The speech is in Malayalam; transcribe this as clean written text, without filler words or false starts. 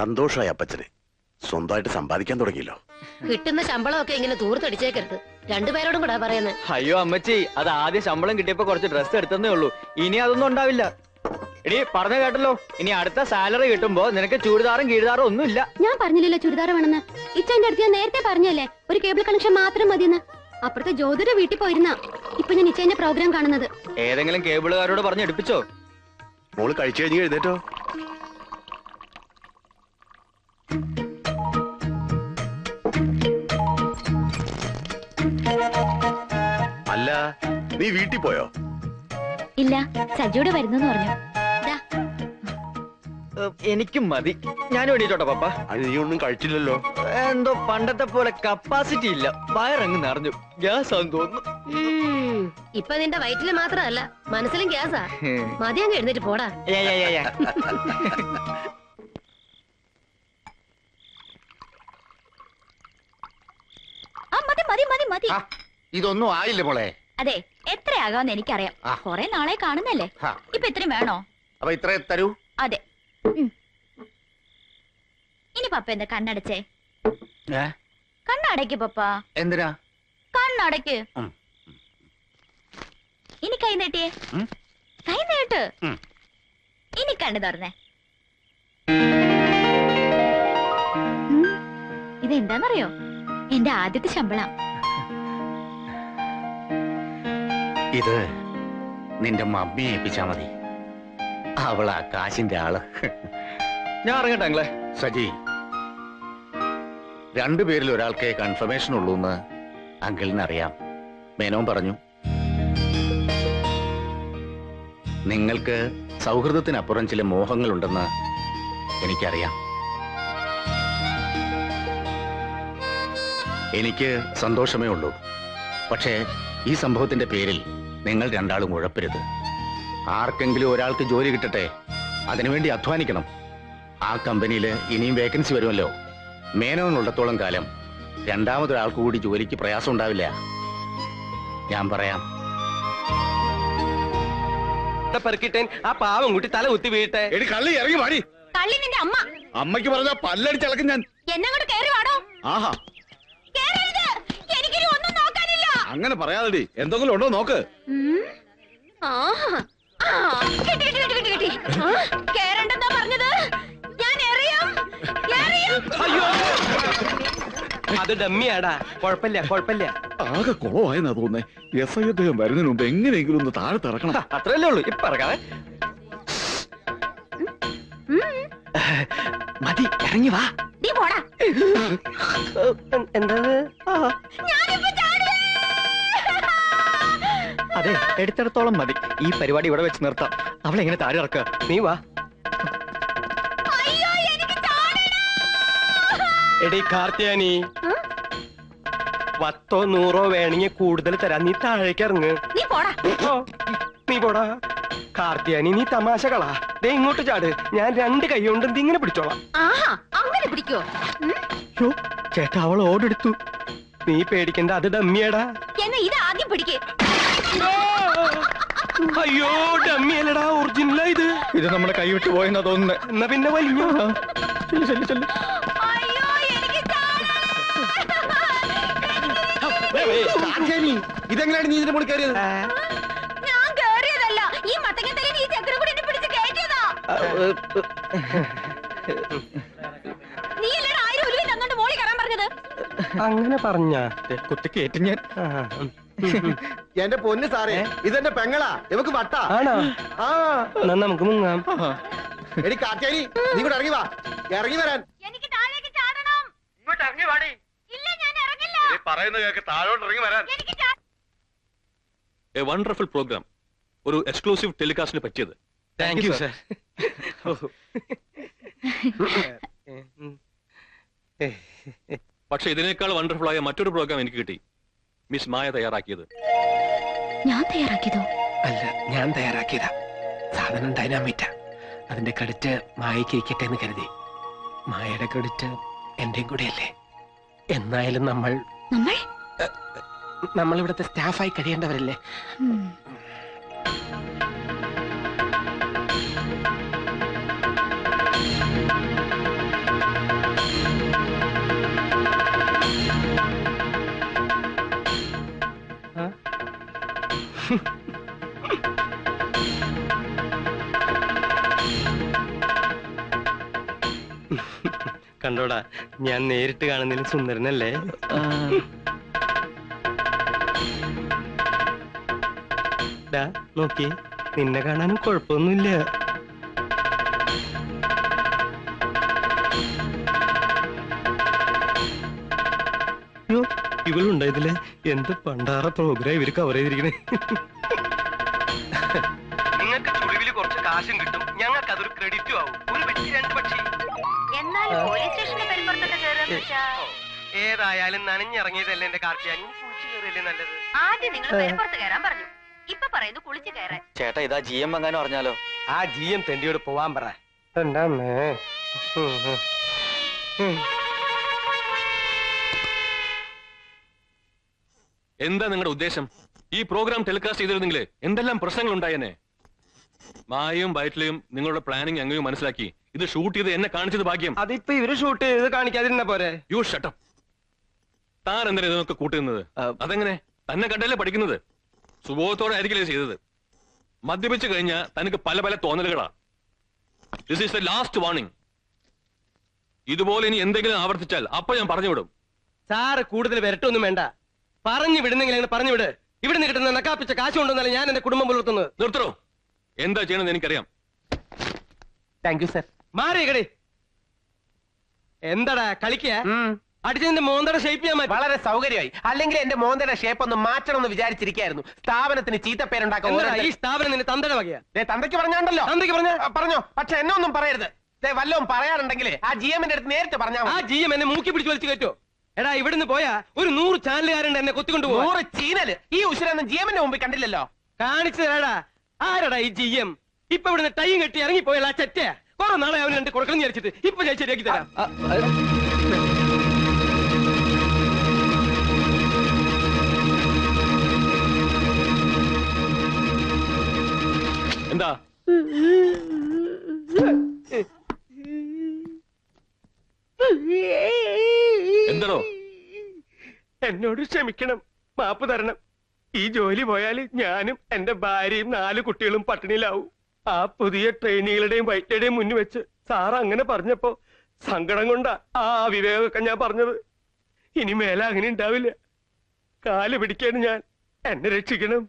സന്തോഷമായി അപ്പച്ചന്. സ്വന്തമായിട്ട് സമ്പാദിക്കാൻ തുടങ്ങിയല്ലോ. കിട്ടുന്ന ശമ്പളമൊക്കെ ഇങ്ങനെ തൂർത്തടിച്ചേക്കരുത്. രണ്ടുപേരോടും കൂടാ പറയുന്നത്. അയ്യോ അമ്മച്ചി, അത് ആദ്യം ശമ്പളം കിട്ടിയപ്പോ കുറച്ച് ഡ്രസ്സ് എടുത്തേ ഉള്ളൂ. ഇനി അതൊന്നും ഉണ്ടാവില്ല. എടി പറഞ്ഞു കേട്ടല്ലോ, ഇനി അടുത്ത സാലറി കിട്ടുമ്പോ നിനക്ക് ചുരിദാറും കീഴ്താറും ഒന്നും ഇല്ല. ഞാൻ പറഞ്ഞില്ലല്ലോ ചുരിദാർ വേണമെന്ന്. ഇച്ചന്റെ അടുത്ത് ഞാൻ നേരത്തെ പറഞ്ഞല്ലേ ഒരു കേബിൾ കണക്ഷൻ മാത്രം മതിയെന്ന്. അപ്പുറത്തെ ജ്യോതിയുടെ വീട്ടിൽ പോയിരുന്ന ഇപ്പൊ ഞാൻ ഇച്ചന്റെ പ്രോഗ്രാം കാണുന്നത്. ഏതെങ്കിലും കേബിളുകാരോട് പറഞ്ഞു എടുപ്പിച്ചോ? മോള് കഴിച്ചു കഴിഞ്ഞ് എഴുന്നേറ്റോ? അല്ല, നീ വീട്ടിൽ പോയോ? ഇല്ല, സജിയോടെ വരുന്നു പറഞ്ഞു. എനിക്കും മതി. ഞാൻ വേണ്ടിട്ടോട്ടോ പപ്പ. നീ ഒന്നും കഴിച്ചില്ലല്ലോ. എന്തോ പണ്ടത്തെ പോലെ കപ്പാസിറ്റി ഇല്ല. വയറങ്ങ് നിറഞ്ഞു. ഗ്യാസ് ആണെന്ന് തോന്നുന്നു. ഇപ്പൊ നിന്റെ വയറ്റില് മാത്രമല്ല, മനസ്സിലും ഗ്യാസാ. മതി അങ്ങ് എഴുന്നേറ്റ് പോടാ. ഇതൊന്നും ആയില്ല മോളെ. അതെ, എത്രയാകാന്ന് എനിക്കറിയാം. കൊറേ നാളെ കാണുന്നല്ലേ, ഇപ്പൊ ഇത്രയും വേണോ? അപ്പൊ ഇത്ര തരൂ. അതെ. ഇനി പപ്പ എന്താ കണ്ണടച്ചേ? കണ്ണടയ്ക്ക് പപ്പ. എന്തിനാ കണ്ണടയ്ക്ക്? ഇനി കൈ നീട്ടിയേ. കൈ നീട്ട്. ഇനി കണ്ണു തുറന്നേ. ഇതെന്താന്നറിയോ? എന്റെ ആദ്യത്തെ ശമ്പളം. ഇത് നിന്റെ മമ്മിയെ ഏൽപ്പിച്ചാ മതി. അവളാ കാശിന്റെ ആള്. ഞാൻ ഇറങ്ങട്ടെ സജി, രണ്ടുപേരിൽ ഒരാൾക്കേ കൺഫർമേഷൻ ഉള്ളൂ എന്ന് അങ്കിളിനറിയാം. മേനോൻ പറഞ്ഞു. നിങ്ങൾക്ക് സൗഹൃദത്തിനപ്പുറം ചില മോഹങ്ങളുണ്ടെന്ന് എനിക്കറിയാം. എനിക്ക് സന്തോഷമേ ഉള്ളൂ. പക്ഷേ ഈ സംഭവത്തിന്റെ പേരിൽ നിങ്ങൾ രണ്ടാളും ഉഴപ്പരുത്. ആർക്കെങ്കിലും ഒരാൾക്ക് ജോലി കിട്ടട്ടെ, അതിനുവേണ്ടി അധ്വാനിക്കണം. ആ കമ്പനിയിൽ ഇനിയും വേക്കൻസി വരുമല്ലോ. മേനോനുള്ളിടത്തോളം കാലം രണ്ടാമതൊരാൾക്ക് കൂടി ജോലിക്ക് പ്രയാസം ഉണ്ടാവില്ല. ഞാൻ പറയാം. ആ പാവം കുട്ടി തല കുത്തി വീട്ടെ. എടി കള്ളി, ഇറങ്ങി വാടി. കള്ളി നിന്റെ അമ്മ. അമ്മയ്ക്ക് പറഞ്ഞ പല്ലടിച്ചളക്കും ഞാൻ. എന്നങ്ങോട്ട് കയറി വാടോ. ആഹാ, എനിക്കിനി ഒന്നും നോക്കാനില്ല. അങ്ങനെ പറയാതെടി, എന്തെങ്കിലും ഉണ്ടോ നോക്ക്. കേറണ്ടെന്നാ പറഞ്ഞത്. ഞാൻ എറിയും. അയ്യോ, അത് ഡമ്മിയാടാ. കുഴപ്പമില്ല കുഴപ്പമില്ല. ആകെ കുളമായെന്നാ തോന്നേ. SI അദ്ദേഹം വരുന്നതിന് മുമ്പ് എങ്ങനെയെങ്കിലും ഒന്ന് താഴെ ഇറക്കണം. അത്രയല്ലേ ഉള്ളൂ. ഇപ്പൊ ഇറങ്ങാവേ. മതി, ഇറങ്ങി വാ. നീ പോടാ. എന്താ? അതെ, എടുത്തിടത്തോളം മതി. ഈ പരിപാടി ഇവിടെ വെച്ച് നിർത്താം. അവളെങ്ങനെ താഴെ ഇറക്കുക? നീ വാ. എടി കാർത്തിയാനി, 10 or 100 വേണമെങ്കിൽ കൂടുതൽ തരാം. നീ താഴേക്ക് ഇറങ്ങ്. നീ പോടാ. കാർത്തിയാനി, നീ തമാശകളാ. ദേ ഇങ്ങോട്ട് ചാട്. ഞാൻ 2 കൈ കൊണ്ട് ഇങ്ങനെ പിടിച്ചോളാം. അങ്ങനെ പിടിക്കോ? ചേട്ടാ, അവൾ ഓടെടുത്തു. നീ പേടിക്കണ്ട, അത് ഡമ്മിയാടാ. എന്നാ ഇത് ആദ്യം പിടിക്കേ. അയ്യോ, ഡമ്മിയല്ലടാ, ഒറിജിനലാ ഇത്. ഇത് നമ്മുടെ കൈ വിട്ട് പോയെന്നാ തോന്നുന്നത്. എന്നാ പിന്നെ വലിഞ്ഞു. ഇതെങ്ങനെയാണ് നീ ഇതിന്റെ മുകളിൽ കയറിയത്? ഞാൻ കേറിയതല്ല. ഈ മത്തങ്ങത്തലയിൽ ഈ ചക്കര കൂടി എന്നെ പിടിച്ച് കയറ്റിയതാ. നീ അല്ലടാ 1000 ഉലുവ തന്നോണ്ട് മോളി കയറാൻ പറഞ്ഞത്. അങ്ങനെ പറഞ്ഞ കുത്തിക്കേറ്റു ഞാൻ. എന്റെ പൊന്ന് സാറേ, ഇതെന്റെ പെങ്ങളാ. ഇവക്ക് വട്ടാ. ആണോ? ആ, എന്നാ നമുക്ക് മുങ്ങാം. എടി കാർത്തിയാനി, നീ കൂടെ ഇറങ്ങി വാ. ഇറങ്ങി വരാൻ. എനിക്ക് താഴേക്ക് ചാടണം. ഇങ്ങോട്ട് ഇറങ്ങി വാടി. ഇല്ല, ഞാൻ ഇറങ്ങില്ല. പറയുന്ന കേൾക്ക് താഴോട്ട് ഇറങ്ങി വരാൻ. A wonderful programme. ഒരു എക്സ്ക്ലൂസീവ് ടെലികാസ്റ്റിന് പറ്റിയത്. Thank you sir. പക്ഷെ ഇതിനേക്കാൾ വണ്ടർഫുൾ ആയ മറ്റൊരു പ്രോഗ്രാം എനിക്ക് കിട്ടി. മിസ് മായ തയ്യാറാക്കിയത്. ഞാൻ തയ്യാറാക്കിയതോ? അല്ല, ഞാൻ തയ്യാറാക്കിയതാ. സാധനം ഡൈനാമിറ്റാ. അതിന്റെ ക്രെഡിറ്റ് മായയ്ക്ക് ഇരിക്കട്ടെ എന്ന് കരുതി. മായയുടെ ക്രെഡിറ്റ് എന്റെയും കൂടെയല്ലേ. എന്നായാലും നമ്മൾ ഇവിടുത്തെ സ്റ്റാഫായി കഴിയേണ്ടവരല്ലേ. കണ്ടോടാ, ഞാൻ നേരിട്ട് കാണുന്നതിൽ സുന്ദരനല്ലേ? നോക്കി, നിന്നെ കാണാനും കുഴപ്പമൊന്നുമില്ല. ഇവളുണ്ടായതില്ലേ? എന്ത് പണ്ടാറ പ്രോഗ്രാം ഇവര് കവർ ചെയ്തിരിക്കണേ. നിങ്ങൾക്ക് ചുളിവില് കുറച്ച് കാശും കിട്ടും, ഞങ്ങൾക്ക് അതൊരു ക്രെഡിറ്റും ആവും. ഒരു വെട്ടി രണ്ട് പക്ഷി. ഏതായാലും നനഞ്ഞിറങ്ങിയതല്ലേ എന്റെ കാർത്തിയാൻ, കുളിച്ചു കയറിയല്ലേ നല്ലത്. ആദ്യം നിങ്ങൾ പെരുമ്പുറത്ത് കയറാൻ പറഞ്ഞു, ഇപ്പൊ പറയുന്നു കുളിച്ച് കയറാൻ. ചേട്ടാ ഇതാ GM എങ്ങാനും അറിഞ്ഞാലോ? ആ GM തെണ്ടിയോട് പോവാൻ പറ. എന്താ എന്താ നിങ്ങളുടെ ഉദ്ദേശം? ഈ പ്രോഗ്രാം ടെലികാസ്റ്റ് ചെയ്തിരുന്നെങ്കിൽ എന്തെല്ലാം പ്രശ്നങ്ങൾ ഉണ്ടായേനെ. മായയും വയറ്റിലെയും നിങ്ങളുടെ പ്ലാനിങ് എങ്ങനെയും മനസ്സിലാക്കി ഇത് ഷൂട്ട് ചെയ്ത് എന്നെ കാണിച്ചത് ഭാഗ്യം. അതിപ്പോ ഇവര് ഷൂട്ട് ചെയ്ത് കാണിക്കാതിരുന്ന പോരെ? You shut up. താൻ എന്തിനാ ഇതൊക്കെ കൂട്ടുന്നത്? അതെങ്ങനെ? തന്നെ കണ്ടല്ലേ പഠിക്കുന്നത്. സുബോധത്തോടെ ആയിരിക്കില്ലേ ചെയ്തത്. മദ്യപിച്ചു കഴിഞ്ഞാൽ തനിക്ക് പല പല തോന്നലുകളാ. This is the last warning. ഇതുപോലെ ഇനി എന്തെങ്കിലും ആവർത്തിച്ചാൽ അപ്പൊ ഞാൻ പറഞ്ഞുവിടും. സാറ് കൂടുതൽ വരട്ടൊന്നും വേണ്ട. പറഞ്ഞു വിടുന്നെങ്കിൽ അങ്ങനെ പറഞ്ഞു വിട്. ഇവിടുന്ന് കിട്ടുന്ന നക്കാപ്പിച്ച കാശ് കൊണ്ടുവന്നല്ല ഞാൻ എന്റെ കുടുംബം പുലർത്തുന്നത്. നിർത്തോ. എന്താ ചെയ്യണമെന്ന് എനിക്കറിയാം. Thank you sir. മാറിയകടി. എന്താടാ കളിക്കുക? അടിച്ചതിന്റെ മോന്തയുടെ ഷേപ്പ് ഞാൻ മാറ്റി. വളരെ സൗകര്യമായി. അല്ലെങ്കിൽ എന്റെ മോന്തയുടെ ഷേപ്പ് ഒന്ന് മാറ്റണം എന്ന് വിചാരിച്ചിരിക്കായിരുന്നു. സ്ഥാപനത്തിന് ചീത്തപ്പേരുണ്ടാക്കാൻ. ഈ സ്ഥാപനം നിന്റെ തന്തയുടെ വകയാ. തന്തയ്ക്ക് പറഞ്ഞാണ്ടല്ലോ. തന്തയ്ക്ക് പറഞ്ഞോ. പക്ഷെ എന്നെ ഒന്നും പറയരുത്. വല്ലതും പറയാറുണ്ടെങ്കിൽ ആ GM ന്റെ അടുത്ത് നേരിട്ട് പറഞ്ഞാൽ. ആ GM എന്നെ മൂക്കി പിടിച്ച് വലിച്ചു കയറ്റോ? എടാ ഇവിടുന്ന് പോയാ ഒരു 100 ചാനലുകാരുണ്ട് എന്നെ കൊത്തിക്കൊണ്ടു പോകും. 100 ചീനല് ഈ ഉശിരൊന്നും GM ന്റെ മുമ്പിൽ കണ്ടില്ലല്ലോ. കാണിച്ചു തരാടാ. ആരടാ ഈ GM? ഇപ്പൊ ഇവിടുന്ന് ടൈം കെട്ടി ഇറങ്ങി പോയാൽ ആ ചെറ്റ കുറെ നാളെ അവന് രണ്ട് കൊടുക്കണം വിചാരിച്ചിട്ട് ഇപ്പൊ ഞാൻ ശരിയാക്കി തരാം. എന്താ എന്താണോ? എന്നോട് ക്ഷമിക്കണം, മാപ്പ് തരണം. ഈ ജോലി പോയാല് ഞാനും എന്റെ ഭാര്യയും 4 കുട്ടികളും പട്ടിണിയിലാവും. ആ പുതിയ ട്രെയിനികളുടെയും വൈറ്റയുടെയും മുന്നിൽ വെച്ച് സാറ് അങ്ങനെ പറഞ്ഞപ്പോ സങ്കടം കൊണ്ടാ ആ വിവേകമൊക്കെ ഞാൻ പറഞ്ഞത്. ഇനി മേലെ അങ്ങനെ ഉണ്ടാവില്ല. കാല് പിടിക്കാണ് ഞാൻ. എന്നെ രക്ഷിക്കണം.